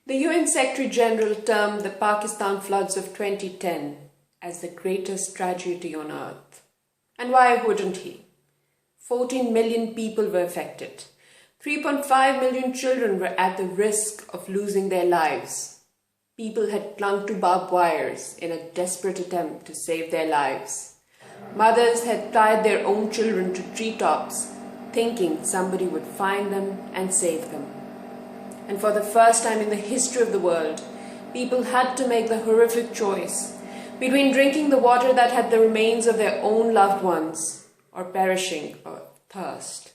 The UN Secretary General termed the Pakistan floods of 2010 as the greatest tragedy on earth. And why wouldn't he? 14 million people were affected. 3.5 million children were at the risk of losing their lives. People had clung to barbed wires in a desperate attempt to save their lives. Mothers had tied their own children to treetops, thinking somebody would find them and save them. And for the first time in the history of the world, people had to make the horrific choice between drinking the water that had the remains of their own loved ones or perishing of thirst.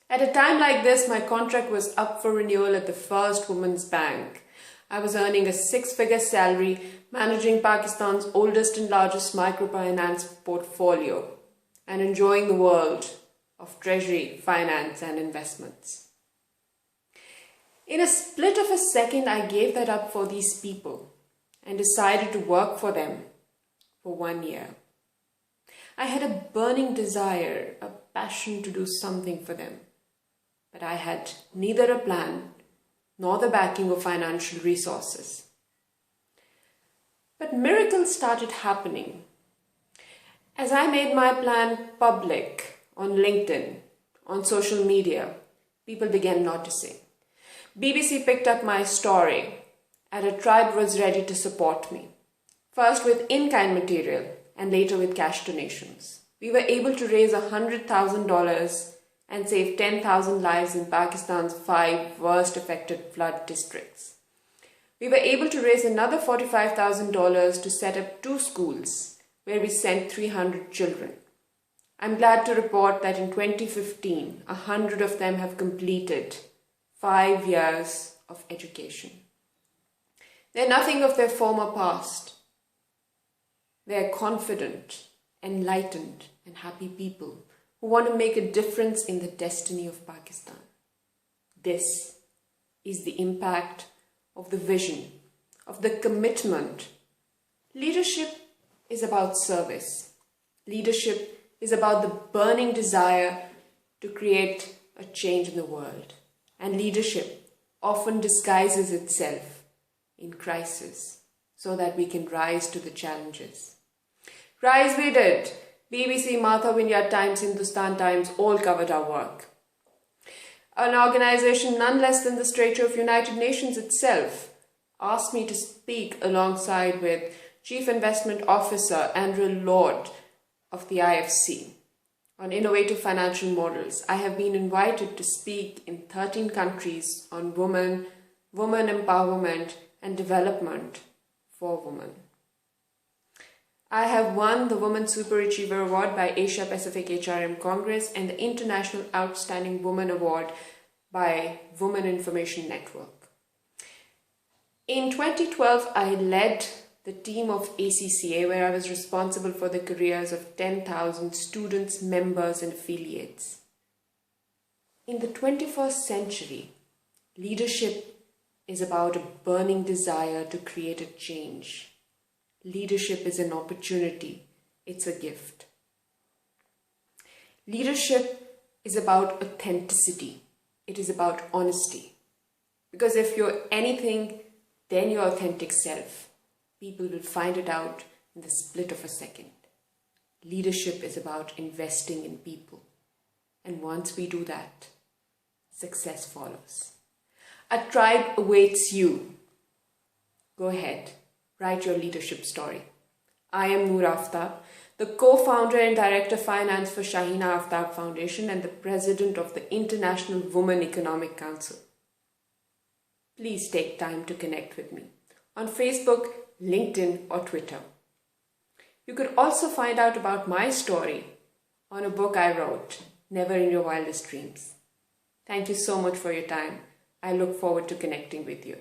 At a time like this, my contract was up for renewal at the First Women's Bank. I was earning a six-figure salary, managing Pakistan's oldest and largest microfinance portfolio, and enjoying the world of treasury, finance, and investments. In a split of a second, I gave that up for these people and decided to work for them for 1 year. I had a burning desire, a passion to do something for them, but I had neither a plan nor the backing of financial resources. But miracles started happening. As I made my plan public on LinkedIn, on social media, people began noticing. BBC picked up my story, and a tribe was ready to support me, first with in-kind material and later with cash donations. We were able to raise $100,000 and save 10,000 lives in Pakistan's 5 worst affected flood districts. We were able to raise another $45,000 to set up 2 schools where we sent 300 children. I'm glad to report that in 2015, 100 of them have completed 5 years of education. They're nothing of their former past. They're confident, enlightened, and happy people who want to make a difference in the destiny of Pakistan. This is the impact of the vision, of the commitment. Leadership is about service. Leadership is about the burning desire to create a change in the world. And leadership often disguises itself in crisis so that we can rise to the challenges. Rise we did. BBC, Martha Vineyard Times, Hindustan Times all covered our work. An organization none less than the stature of United Nations itself asked me to speak alongside with Chief Investment Officer Andrew Lord of the IFC on innovative financial models. I have been invited to speak in 13 countries on women empowerment and development for women. I have won the Women Superachiever Award by Asia Pacific HRM Congress and the International Outstanding Woman Award by Women Information Network. In 2012, I led the team of ACCA, where I was responsible for the careers of 10,000 students, members, and affiliates. In the 21st century, leadership is about a burning desire to create a change. Leadership is an opportunity. It's a gift. Leadership is about authenticity. It is about honesty. Because if you're anything, then your authentic self, people will find it out in the split of a second. Leadership is about investing in people. And once we do that, success follows. A tribe awaits you. Go ahead. Write your leadership story. I am Noor Aftab, the co-founder and director of finance for Shahina Aftab Foundation and the president of the International Women Economic Council. Please take time to connect with me on Facebook, LinkedIn, or Twitter. You could also find out about my story on a book I wrote, Never in Your Wildest Dreams. Thank you so much for your time. I look forward to connecting with you.